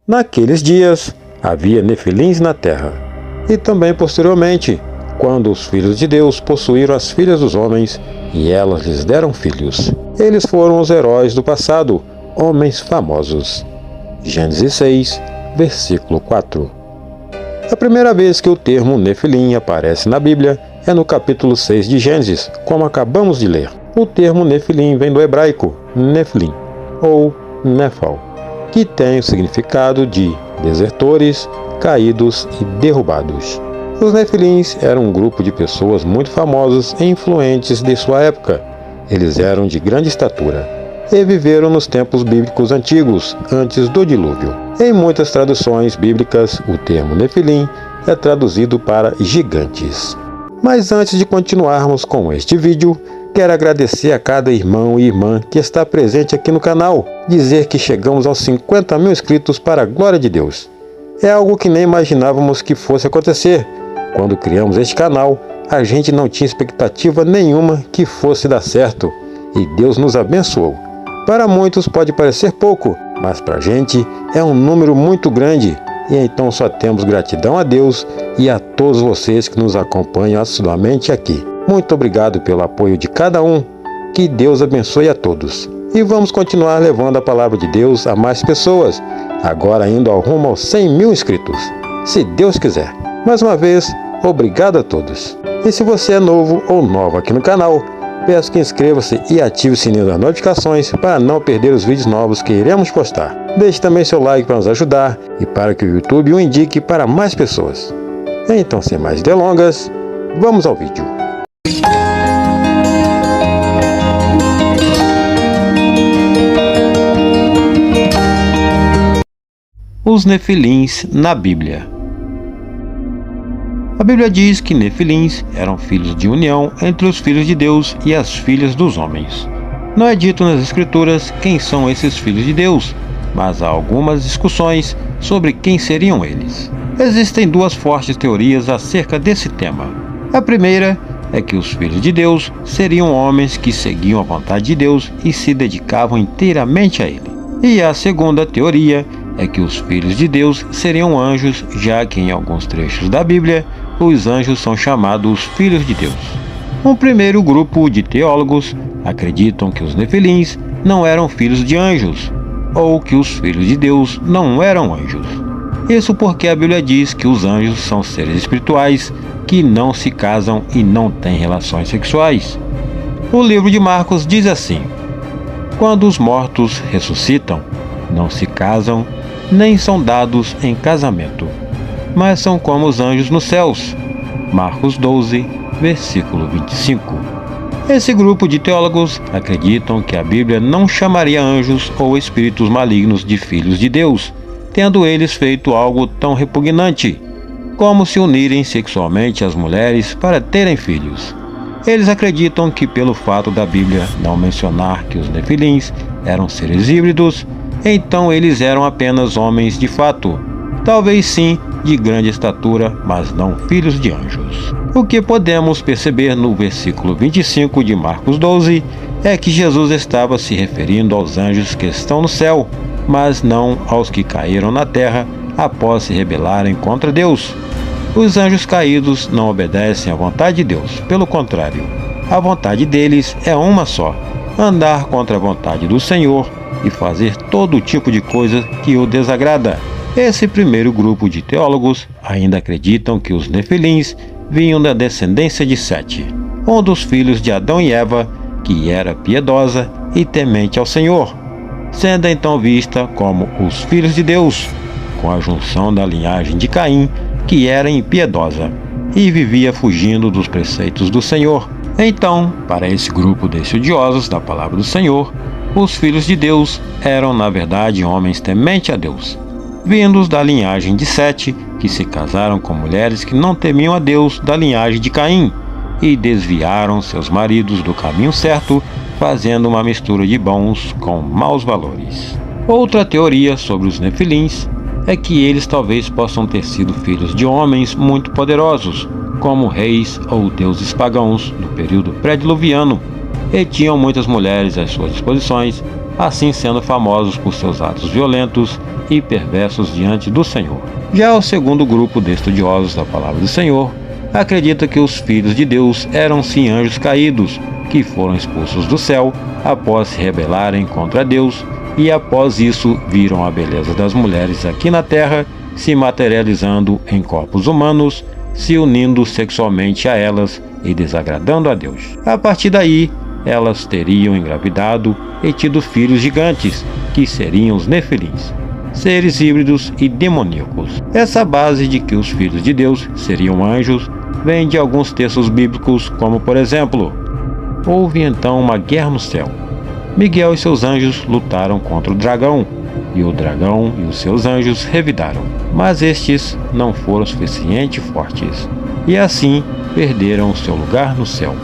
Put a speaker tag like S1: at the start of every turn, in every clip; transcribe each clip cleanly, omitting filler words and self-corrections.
S1: Naqueles dias havia nefilins na terra, e também posteriormente, quando os filhos de Deus possuíram as filhas dos homens, e elas lhes deram filhos. Eles foram os heróis do passado, homens famosos. Gênesis 6, versículo 4. A primeira vez que o termo nefilim aparece na Bíblia é no capítulo 6 de Gênesis, como acabamos de ler. O termo nefilim vem do hebraico nefilim, ou nefal, que tem o significado de desertores, caídos e derrubados. Os nefilins eram um grupo de pessoas muito famosos e influentes de sua época. Eles eram de grande estatura e viveram nos tempos bíblicos antigos, antes do dilúvio. Em muitas traduções bíblicas, o termo nefilim é traduzido para gigantes. Mas antes de continuarmos com este vídeo, quero agradecer a cada irmão e irmã que está presente aqui no canal, dizer que chegamos aos 50 mil inscritos para a glória de Deus. É algo que nem imaginávamos que fosse acontecer. Quando criamos este canal, a gente não tinha expectativa nenhuma que fosse dar certo, e Deus nos abençoou. Para muitos pode parecer pouco, mas para a gente é um número muito grande, e então só temos gratidão a Deus e a todos vocês que nos acompanham assiduamente aqui. Muito obrigado pelo apoio de cada um, que Deus abençoe a todos. E vamos continuar levando a palavra de Deus a mais pessoas, agora indo ao rumo aos 100 mil inscritos, se Deus quiser. Mais uma vez, obrigado a todos. E se você é novo ou nova aqui no canal, peço que inscreva-se e ative o sininho das notificações para não perder os vídeos novos que iremos postar. Deixe também seu like para nos ajudar e para que o YouTube o indique para mais pessoas. Então, sem mais delongas, vamos ao vídeo. Os nefilins na Bíblia. A Bíblia diz que nefilins eram filhos de união entre os filhos de Deus e as filhas dos homens. Não é dito nas Escrituras quem são esses filhos de Deus, mas há algumas discussões sobre quem seriam eles. Existem duas fortes teorias acerca desse tema. A primeira é que os filhos de Deus seriam homens que seguiam a vontade de Deus e se dedicavam inteiramente a Ele. E a segunda teoria é que os filhos de Deus seriam anjos, já que em alguns trechos da Bíblia, os anjos são chamados filhos de Deus. Um primeiro grupo de teólogos acreditam que os nefilins não eram filhos de anjos, ou que os filhos de Deus não eram anjos. Isso porque a Bíblia diz que os anjos são seres espirituais que não se casam e não têm relações sexuais. O livro de Marcos diz assim: quando os mortos ressuscitam, não se casam, nem são dados em casamento, mas são como os anjos nos céus. Marcos 12, versículo 25. Esse grupo de teólogos acreditam que a Bíblia não chamaria anjos ou espíritos malignos de filhos de Deus, tendo eles feito algo tão repugnante, como se unirem sexualmente às mulheres para terem filhos. Eles acreditam que pelo fato da Bíblia não mencionar que os nefilins eram seres híbridos, então eles eram apenas homens de fato, talvez sim de grande estatura, mas não filhos de anjos. O que podemos perceber no versículo 25 de Marcos 12 é que Jesus estava se referindo aos anjos que estão no céu, mas não aos que caíram na terra após se rebelarem contra Deus. Os anjos caídos não obedecem à vontade de Deus, pelo contrário, a vontade deles é uma só: andar contra a vontade do Senhor e fazer todo tipo de coisa que o desagrada. Esse primeiro grupo de teólogos ainda acreditam que os nefilins vinham da descendência de Sete, um dos filhos de Adão e Eva, que era piedosa e temente ao Senhor, sendo então vista como os filhos de Deus, com a junção da linhagem de Caim, que era impiedosa e vivia fugindo dos preceitos do Senhor. Então, para esse grupo de estudiosos da palavra do Senhor, os filhos de Deus eram na verdade homens tementes a Deus, vindos da linhagem de Sete, que se casaram com mulheres que não temiam a Deus da linhagem de Caim, e desviaram seus maridos do caminho certo, fazendo uma mistura de bons com maus valores. Outra teoria sobre os nefilins é que eles talvez possam ter sido filhos de homens muito poderosos, como reis ou deuses pagãos do período pré-diluviano, e tinham muitas mulheres às suas disposições, assim sendo famosos por seus atos violentos e perversos diante do Senhor. Já o segundo grupo de estudiosos da palavra do Senhor acredita que os filhos de Deus eram sim anjos caídos, que foram expulsos do céu após se rebelarem contra Deus e após isso viram a beleza das mulheres aqui na terra se materializando em corpos humanos, se unindo sexualmente a elas e desagradando a Deus. A partir daí, elas teriam engravidado e tido filhos gigantes, que seriam os Nefilins, seres híbridos e demoníacos. Essa base de que os filhos de Deus seriam anjos vem de alguns textos bíblicos, como por exemplo: houve então uma guerra no céu. Miguel e seus anjos lutaram contra o dragão, e o dragão e os seus anjos revidaram, mas estes não foram suficientemente fortes, e assim perderam seu lugar no céu.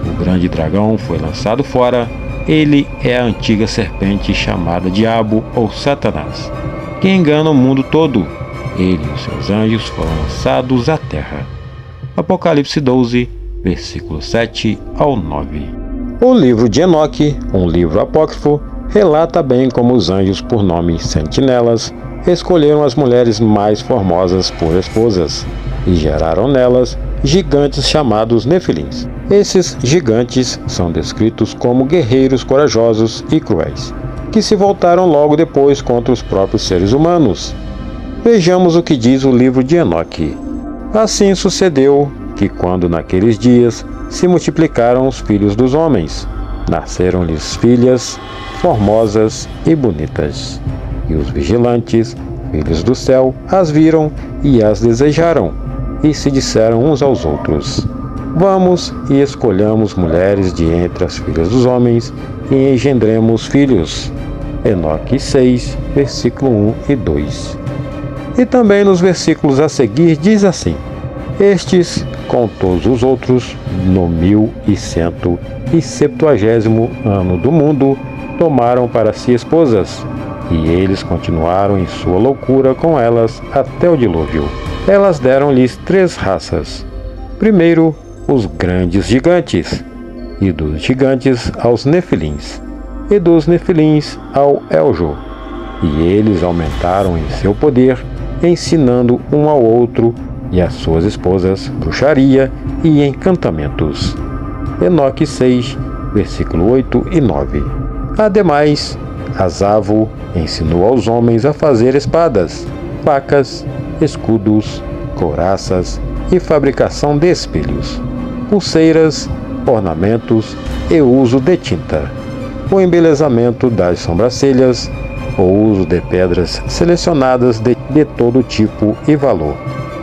S1: O grande dragão foi lançado fora. Ele é a antiga serpente chamada Diabo ou Satanás, que engana o mundo todo. Ele e os seus anjos foram lançados à terra. Apocalipse 12, versículos 7 ao 9. O livro de Enoque, um livro apócrifo, relata bem como os anjos, por nome sentinelas, escolheram as mulheres mais formosas por esposas e geraram nelas gigantes chamados Nefilins. Esses gigantes são descritos como guerreiros corajosos e cruéis, que se voltaram logo depois contra os próprios seres humanos. Vejamos o que diz o livro de Enoque. Assim sucedeu que, quando naqueles dias se multiplicaram os filhos dos homens, nasceram-lhes filhas formosas e bonitas. E os vigilantes, filhos do céu, as viram e as desejaram, e se disseram uns aos outros: vamos e escolhamos mulheres de entre as filhas dos homens e engendremos filhos. Enoque 6, versículo 1 e 2. E também nos versículos a seguir diz assim: estes, com todos os outros, no 1170º ano do mundo, tomaram para si esposas, e eles continuaram em sua loucura com elas até o dilúvio. Elas deram-lhes 3 raças. Primeiro, os grandes gigantes, e dos gigantes aos Nefilins, e dos Nefilins ao Eljo. E eles aumentaram em seu poder, ensinando um ao outro e às suas esposas bruxaria e encantamentos. Enoque 6, versículo 8 e 9. Ademais, Azavo ensinou aos homens a fazer espadas, facas, escudos, couraças e fabricação de espelhos, pulseiras, ornamentos e uso de tinta, o embelezamento das sobrancelhas, o uso de pedras selecionadas de todo tipo e valor,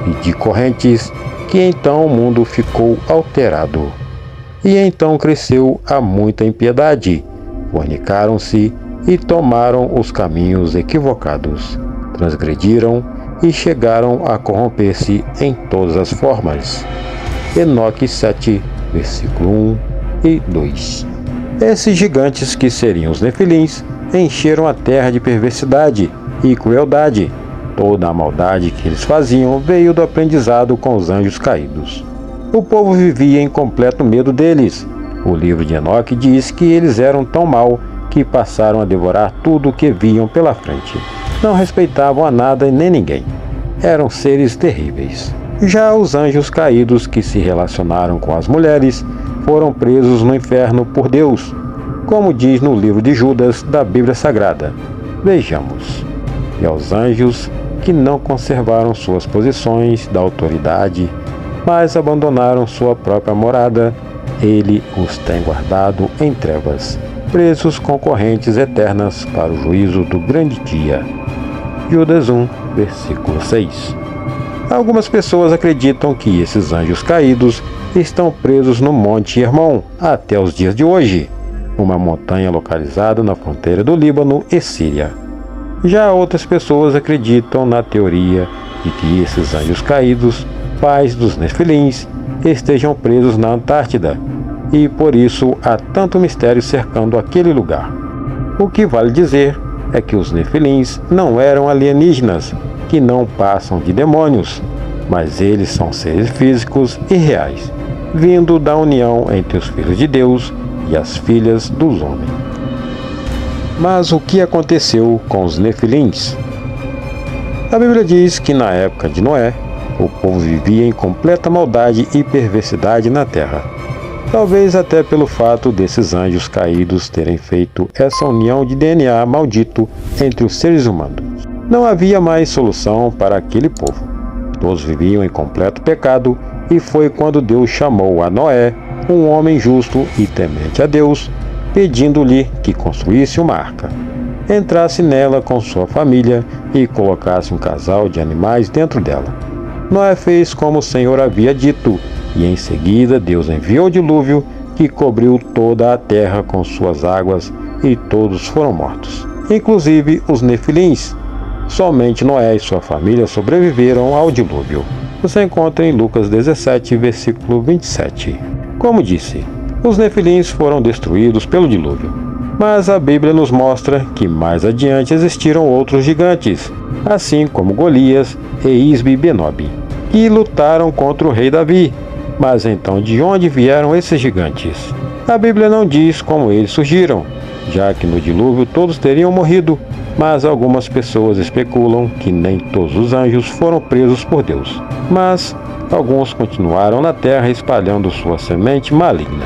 S1: e de correntes, que então o mundo ficou alterado. E então cresceu a muita impiedade, fornicaram-se e tomaram os caminhos equivocados, transgrediram e chegaram a corromper-se em todas as formas. Enoque 7, versículo 1 e 2. Esses gigantes, que seriam os Nefilins, encheram a terra de perversidade e crueldade. Toda a maldade que eles faziam veio do aprendizado com os anjos caídos. O povo vivia em completo medo deles. O livro de Enoque diz que eles eram tão mau que passaram a devorar tudo o que viam pela frente. Não respeitavam a nada e nem ninguém. Eram seres terríveis. Já os anjos caídos, que se relacionaram com as mulheres, foram presos no inferno por Deus, como diz no livro de Judas da Bíblia Sagrada. Vejamos. E aos anjos que não conservaram suas posições da autoridade, mas abandonaram sua própria morada, ele os tem guardado em trevas, presos com correntes eternas para o juízo do grande dia. Judas 1, versículo 6. Algumas pessoas acreditam que esses anjos caídos estão presos no Monte Hermon até os dias de hoje, uma montanha localizada na fronteira do Líbano e Síria. Já outras pessoas acreditam na teoria de que esses anjos caídos, pais dos Nefilins, estejam presos na Antártida, e por isso há tanto mistério cercando aquele lugar. O que vale dizer é que os Nefilins não eram alienígenas, que não passam de demônios, mas eles são seres físicos e reais, vindo da união entre os filhos de Deus e as filhas dos homens. Mas o que aconteceu com os Nefilins? A Bíblia diz que na época de Noé, o povo vivia em completa maldade e perversidade na terra. Talvez até pelo fato desses anjos caídos terem feito essa união de DNA maldito entre os seres humanos. Não havia mais solução para aquele povo. Todos viviam em completo pecado e foi quando Deus chamou a Noé, um homem justo e temente a Deus, pedindo-lhe que construísse uma arca, entrasse nela com sua família e colocasse um casal de animais dentro dela. Noé fez como o Senhor havia dito, e em seguida Deus enviou o dilúvio que cobriu toda a terra com suas águas e todos foram mortos, inclusive os Nefilins. Somente Noé e sua família sobreviveram ao dilúvio. Você encontra em Lucas 17, versículo 27. Como disse, os Nefilins foram destruídos pelo dilúvio, mas a Bíblia nos mostra que mais adiante existiram outros gigantes, assim como Golias e Isbi-Benob, que lutaram contra o rei Davi. Mas então de onde vieram esses gigantes? A Bíblia não diz como eles surgiram, já que no dilúvio todos teriam morrido, mas algumas pessoas especulam que nem todos os anjos foram presos por Deus, mas alguns continuaram na terra espalhando sua semente maligna.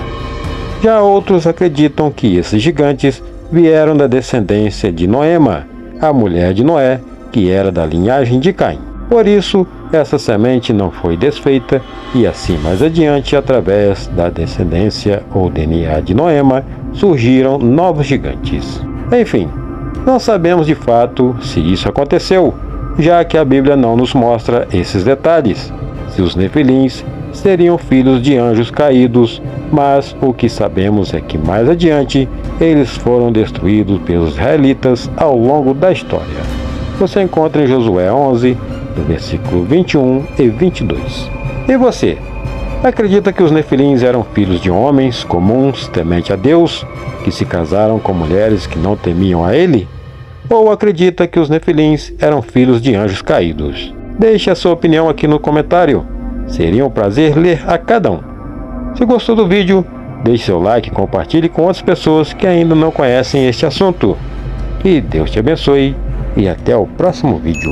S1: Já outros acreditam que esses gigantes vieram da descendência de Noema, a mulher de Noé, que era da linhagem de Caim. Por isso, essa semente não foi desfeita e assim mais adiante, através da descendência ou DNA de Noema, surgiram novos gigantes. Enfim, não sabemos de fato se isso aconteceu, já que a Bíblia não nos mostra esses detalhes, se os Nefilins seriam filhos de anjos caídos, mas o que sabemos é que mais adiante eles foram destruídos pelos israelitas ao longo da história. Você encontra em Josué 11, no versículo 21 e 22. E você? Acredita que os Nefilins eram filhos de homens comuns, temente a Deus, que se casaram com mulheres que não temiam a Ele? Ou acredita que os Nefilins eram filhos de anjos caídos? Deixe a sua opinião aqui no comentário. Seria um prazer ler a cada um. Se gostou do vídeo, deixe seu like e compartilhe com outras pessoas que ainda não conhecem este assunto. Que Deus te abençoe e até o próximo vídeo.